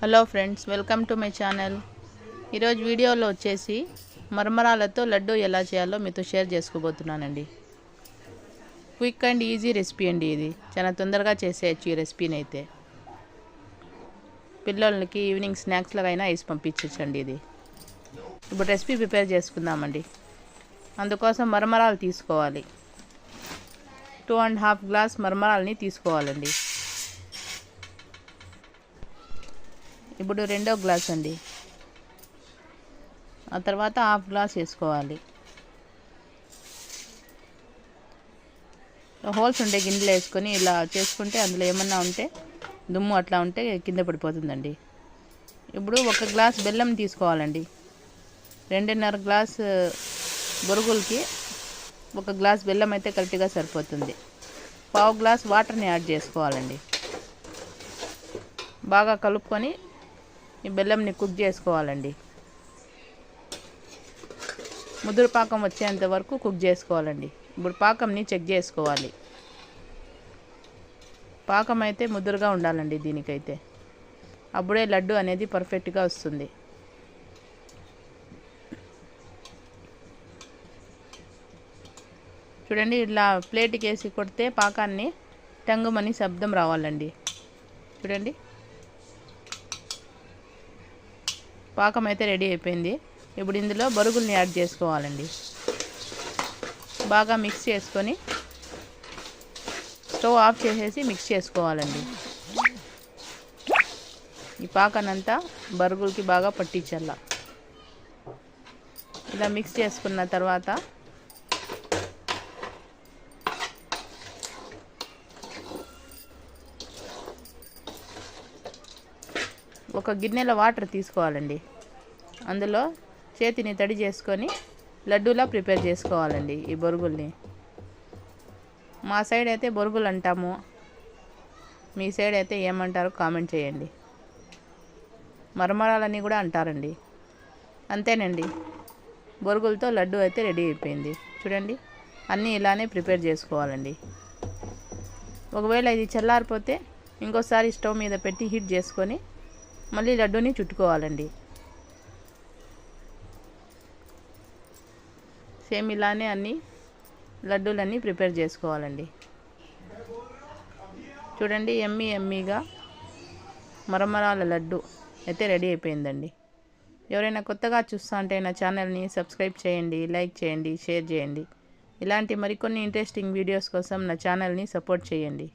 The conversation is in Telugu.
Hello friends, welcome to my channel. ఈరోజు వీడియోలో వచ్చేసి మరమరాలతో లడ్డు ఎలా చేయాలో మీతో షేర్ చేసుకోబోతున్నానండి. క్విక్ అండ్ ఈజీ రెసిపీ అండి. ఇది చాలా తొందరగా చేసేయచ్చు. ఈ రెసిపీని అయితే పిల్లలకి ఈవినింగ్ స్నాక్స్ లాగా అయినా వేసి పంపించండి. ఇది ఇప్పుడు రెసిపీ ప్రిపేర్ చేసుకుందామండి. అందుకోసం మరమరాలు తీసుకోవాలి. 2.5 గ్లాస్ మరమరాలని తీసుకోవాలండి. ఇప్పుడు 2వ గ్లాస్ అండి. ఆ తర్వాత 1/2 గ్లాస్ వేసుకోవాలి. హోల్స్ ఉండే గిన్నెలు వేసుకొని ఇలా చేసుకుంటే అందులో ఏమన్నా ఉంటే దుమ్ము అట్లా ఉంటే కింద పడిపోతుందండి. ఇప్పుడు 1 గ్లాస్ బెల్లం తీసుకోవాలండి. 2.5 గ్లాస్ బొరుగులకి 1 గ్లాస్ బెల్లం అయితే కరెక్ట్గా సరిపోతుంది. 1/2 గ్లాస్ వాటర్ని యాడ్ చేసుకోవాలండి. బాగా కలుపుకొని ఈ బెల్లంని కుక్ చేసుకోవాలండి. ముదురు పాకం వచ్చేంత వరకు కుక్ చేసుకోవాలండి. ఇప్పుడు పాకంని చెక్ చేసుకోవాలి. పాకం అయితే ముదురుగా ఉండాలండి. దీనికైతే అప్పుడే లడ్డు అనేది పర్ఫెక్ట్గా వస్తుంది. చూడండి, ఇలా ప్లేట్కి వేసి కొడితే పాకాన్ని టంగుమని శబ్దం రావాలండి. చూడండి, పాకం అయితే రెడీ అయిపోయింది. ఇప్పుడు ఇందులో బొరుగుల్ని యాడ్ చేసుకోవాలండి. బాగా మిక్స్ చేసుకొని స్టవ్ ఆఫ్ చేసేసి మిక్స్ చేసుకోవాలండి. ఈ పాకనంతా బొరుగులకి బాగా పట్టించాల. ఇలా మిక్స్ చేసుకున్న తర్వాత ఒక గిన్నెలో వాటర్ తీసుకోవాలండి. అందులో చేతిని తడి చేసుకొని లడ్డూలా ప్రిపేర్ చేసుకోవాలండి. ఈ బొరుగుల్ని మా సైడ్ అయితే బొరుగులు అంటాము. మీ సైడ్ అయితే ఏమంటారో కామెంట్ చేయండి. మరమరాలని కూడా అంటారండి. అంతేనండి, బొరుగులతో లడ్డు అయితే రెడీ అయిపోయింది. చూడండి, అన్నీ ఇలానే ప్రిపేర్ చేసుకోవాలండి. ఒకవేళ ఇది చల్లారిపోతే ఇంకోసారి స్టవ్ మీద పెట్టి హీట్ చేసుకొని మళ్ళీ లడ్డూని చుట్టుకోవాలండి. సేమ్ ఇలానే అన్ని లడ్డూలన్నీ ప్రిపేర్ చేసుకోవాలండి. చూడండి, ఎమ్మీగా మరమరాల లడ్డు అయితే రెడీ అయిపోయిందండి. ఎవరైనా కొత్తగా చూస్తా అంటే నా ఛానల్ని సబ్స్క్రైబ్ చేయండి, లైక్ చేయండి, షేర్ చేయండి. ఇలాంటి మరికొన్ని ఇంట్రెస్టింగ్ వీడియోస్ కోసం నా ఛానల్ని సపోర్ట్ చేయండి.